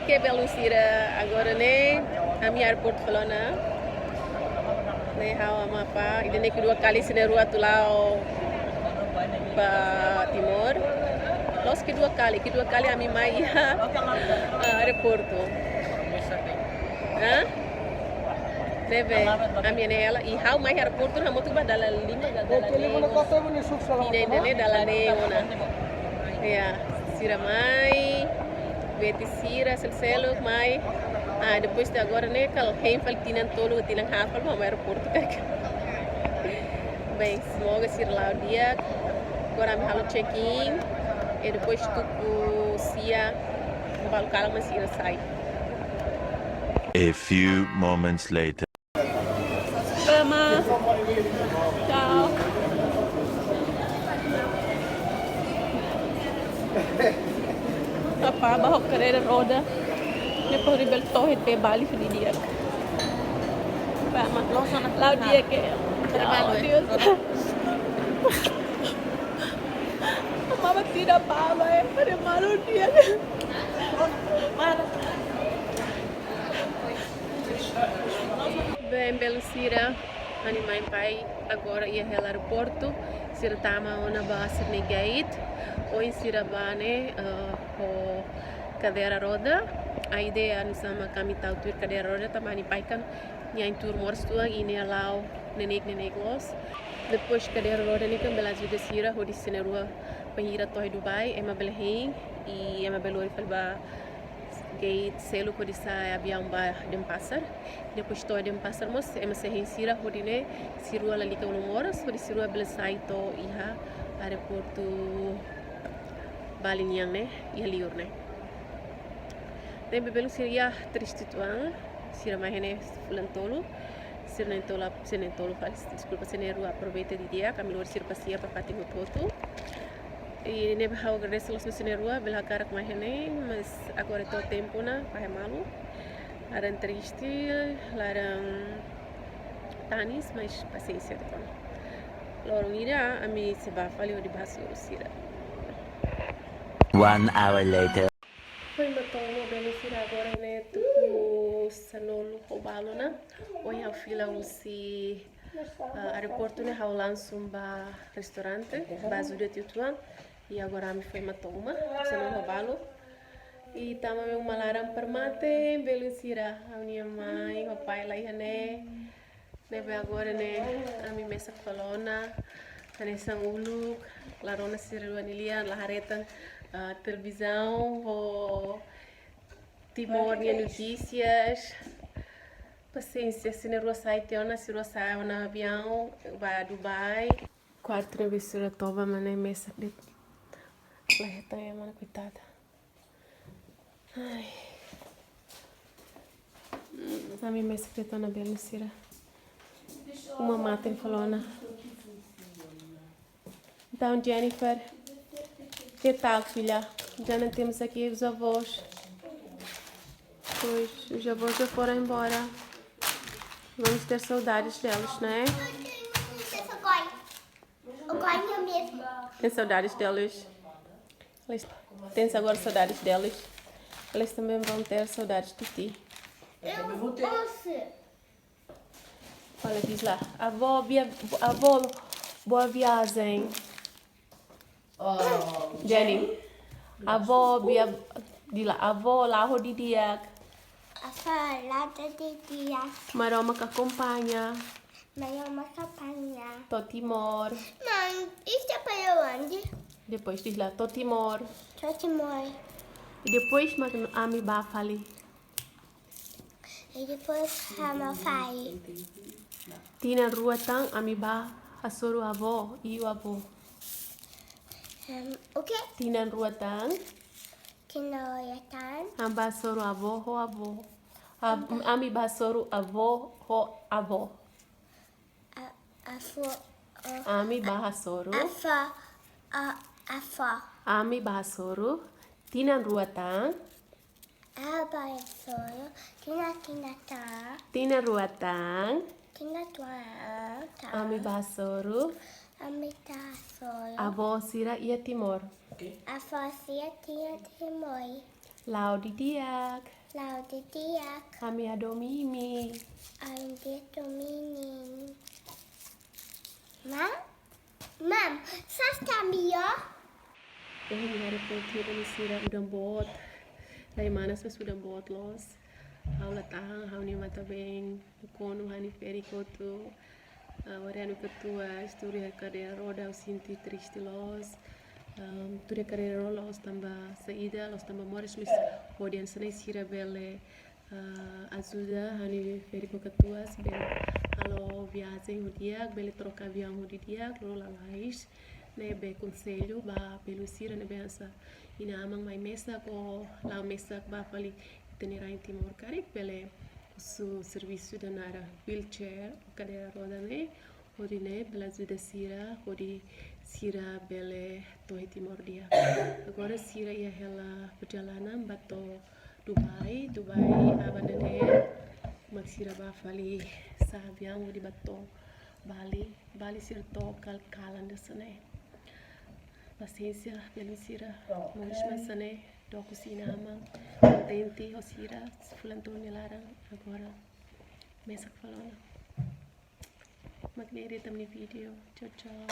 que belusira agora né a minha aeroporto falou né how mapa ide ne kedua kali sine rua tu lao pa Timor los kedua kali a mi mai aeroporto deve a minha nela e how mai aeroporto na moto badala lima gadala ide ne dala ne ona ya sira mai Beti sira selo mai depois de agora né cal heenfal tinan tolo tinan hafal mas aeroporto bem logo sir lá o dia agora me halo check-in e depois tu sia balu kala mas sira sai. A few moments later. Mama, ciao. Apa baho cadeira roda depois de beltorre pe Bali di dia. Pama lá o dia que trabalho. Mama tira pava para malo dia. Bem belusira animai pai agora ia ao aeroporto sira tama ona base ni gate ou sira bane o cadeira roda a ideia nu sama kami tahu tur cadeira roda tamani pai kan nyain tur mors tua ini alau nenek los depois cadeira roda ni kan belas juga sira ho di sine rua penhira toy Dubai ema belhin e ema belori falba gate selo ko disa avião ba dem passar depois to dem passar mos ema se hensira hodine sirua la lika no moras ho di sirua bel saito iha aeroporto Baliniang ne ia liur ne tem bebelu siria triste tuang sira mahene fulan tolo faz desculpa se neru aproveita de dia kami lor sir pasia para patinho toto e nebe hau agradeço los mesinерua bela cara com mahene mas agora é todo tempo na pai malu laran triste laran tanis mas paciência de quando loro ira a mi se va falio di basu sira 1 hour later. foi matomo belo sira agora né tu sanolo robalo na oi a fila usi aeroporto ne hau lansumba restaurante basu de tutuan e agora me foi matoma sanolo robalo e tama meu malaram permate belo sira a minha mãe o pai lá né neve agora né a minha mesa falona Tanesang uluk, larona sirua nilian, laharetan televisão, o Timor, notícias, paciência, se na rua sai, se rua sai no avião, vai a Dubai. 4 vezes se toba, mas nem mesa de lahetan é mana coitada. Ai, a minha mesa de tona bela sira. Uma mata em falona. Então, Jennifer, que tal, filha? Já não temos aqui os avós. Pois, os avós já foram embora. Vamos ter saudades deles, não é? Tem saudades deles? Tens agora saudades deles? Eles também vão ter saudades de ti. Olha, diz lá. Avó, boa viagem. Oh, Jenny, avó, diz lá, avó, lá ho di dia. Avó, lá di dia. Maroma que acompanha. Maroma que acompanha. Tô Timor. Não, isso é para onde? Depois diz lá, tô Timor. Tô Timor. E depois, ami ba fali. E depois, ama fai. Tina rua tang, ami ba asoro avó e o avô. O quê? Tina rua tang. Kinoriatan. Amba soro avô ho avô. Ami ba soro avô ho avô. Ami ba soro. Afo. Ami ba soro. Tina rua tang. Aba soro. Kinata. Tina rua tang. Kinatwa. Ami ba soro. Amita soro. Avó sira ia Timor. Afo sia tia Timor. Laudi diak. Laudi diak. Kami adomimi. Andi dominin. Mam? Mam, sasta mio? Hari putih dan sira udang bot. Lai manas mas udang bot los. Hau latang, hau ni mata bem. Kono hani feri koto. Ora anu ketua, história cadeira roda, eu sinto triste los. Tudo cadeira roda, los tambah saída, los tambah moras, mas podiam ser sira bele ajuda, hani feri ketua, bele alo viagem o dia, bele trocar avião o dia, rola lais. Ne be conselho ba pelo sira ne bensa ina amang mai mesa ko la mesa ba fali tenera em Timor Caribe bele su serviço de nara wheelchair cadeira roda ne odi ne bela ajuda sira odi sira bele to Timor dia agora sira ia ela perjalanan bato Dubai abanane mak sira ba fali sa avião odi bato Bali sira to kalan de sane paciência pelo sira mas masane do kusina amang contente o sira fulantone larang agora mesa falona magnere tamni video ciao